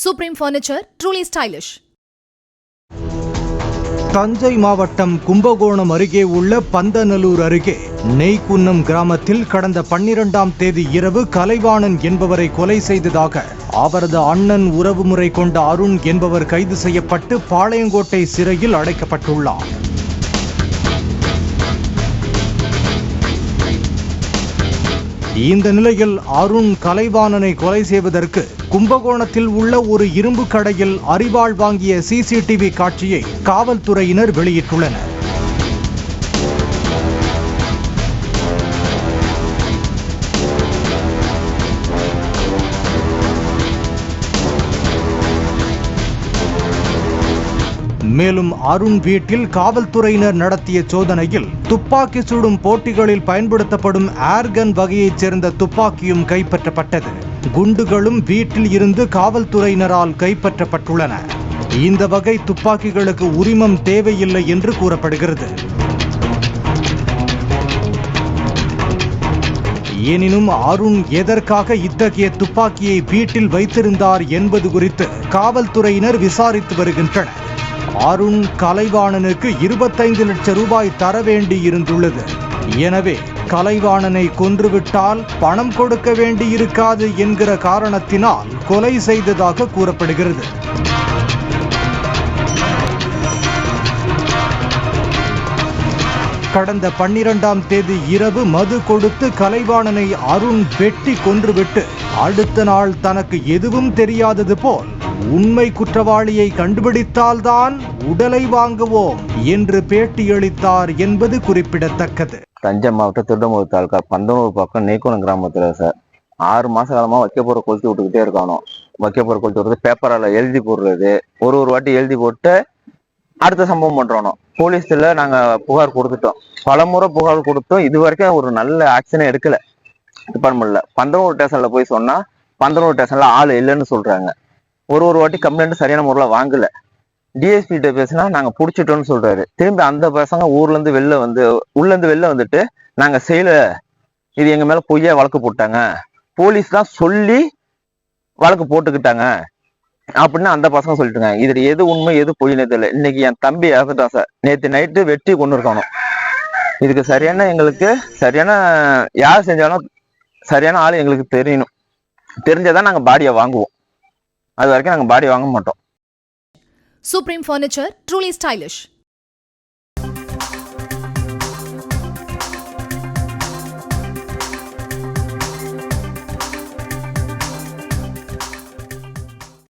Supreme Furniture, truly stylish. Thanjai மாவட்டம் கும்பகோணம் அருகே உள்ள பந்தநல்லூர் அருகே நெய்குன்னம் கிராமத்தில் கடந்த 12ஆம் தேதி இரவு கலைவாணன் என்பவரை கொலை செய்ததாக அவரது அண்ணன் உறவுமுறை கொண்ட அருண் என்பவர் கைது செய்யப்பட்டு பாளையங்கோட்டை சிறையில் அடைக்கப்பட்டுள்ளார். இந்த நிலையில் அருண் கலைவாணனை கொலை செய்வதற்கு கும்பகோணத்தில் உள்ள ஒரு இரும்பு கடையில் அரிவாள் வாங்கிய சிசிடிவி காட்சியை காவல்துறையினர் வெளியிட்டுள்ளனர். மேலும் அருண் வீட்டில் காவல்துறையினர் நடத்திய சோதனையில் துப்பாக்கி சுடும் போட்டிகளில் பயன்படுத்தப்படும் ஏர்கன் வகையைச் சேர்ந்த துப்பாக்கியும் கைப்பற்றப்பட்டது. குண்டுகளும் வீட்டில் இருந்து காவல்துறையினரால் கைப்பற்றப்பட்டுள்ளன. இந்த வகை துப்பாக்கிகளுக்கு உரிமம் தேவையில்லை என்று கூறப்படுகிறது. எனினும் அருண் எதற்காக இத்தகைய துப்பாக்கியை வீட்டில் வைத்திருந்தார் என்பது குறித்து காவல்துறையினர் விசாரித்து வருகின்றனர். அருண் கலைவாணனுக்கு 25 லட்சம் ரூபாய் தர வேண்டி இருந்துள்ளது. எனவே கலைவாணனை கொன்றுவிட்டால் பணம் கொடுக்க வேண்டி இருக்காது என்கிற காரணத்தினால் கொலை செய்ததாக கூறப்படுகிறது. கடந்த 12ஆம் தேதி இரவு மது கொடுத்து கலைவாணனை அருண் வெட்டி கொன்றுவிட்டு அடுத்த நாள் தனக்கு எதுவும் தெரியாதது போல் உண்மை குற்றவாளியை கண்டுபிடித்தால்தான் உடலை வாங்குவோம் என்று பேட்டியளித்தார் என்பது குறிப்பிடத்தக்கது. தஞ்சை மாவட்டம் திருடமூர் தாலுக்கா பந்தனூர் பக்கம் நெய்குன்னம் கிராமத்துல சார் 6 மாச காலமா வைக்கப்போற கொளுத்தி விட்டுக்கிட்டே இருக்கணும். வைக்கப்போற கொளுத்தி விடுறது, பேப்பரால எழுதி போடுறது, ஒரு வாட்டி எழுதி போட்டு அடுத்த சம்பவம் பண்றோம். போலீஸ்ல நாங்க புகார் கொடுத்துட்டோம், பலமுறை புகார் கொடுத்தோம். இது வரைக்கும் ஒரு நல்ல ஆக்ஷனே எடுக்கல டிபார்ட்மெண்ட்ல. பந்தனூர் ஸ்டேஷன்ல போய் சொன்னா பந்தனூர் ஸ்டேஷன்ல ஆள் இல்லைன்னு சொல்றாங்க. ஒரு வாட்டி கம்ப்ளைண்ட் சரியான முறையில் வாங்கல. டிஎஸ்பி கிட்ட பேசினா நாங்க புடிச்சிட்டோம்னு சொல்றாரு. திரும்பி அந்த பசங்க உள்ள இருந்து வெளில வந்துட்டு நாங்க செய்யல, இது எங்க மேல பொய்யா வழக்கு போட்டாங்க, போலீஸ் தான் சொல்லி வழக்கு போட்டுக்கிட்டாங்க அப்படின்னு அந்த பசங்க சொல்லிட்டுங்க. இதுல எது உண்மை எது பொய்னே தெரியல. இன்னைக்கு என் தம்பி இறந்துட்டான் சார். நேற்று நைட்டு வெட்டி கொண்டு இருக்கணும். இதுக்கு எங்களுக்கு சரியான யார் செஞ்சாலும் சரியான ஆள் எங்களுக்கு தெரியணும். தெரிஞ்சதான் நாங்க பாடியை வாங்குவோம். அது வரைக்கும் நாங்க பாடி வாங்க மாட்டோம். Supreme Furniture, truly stylish.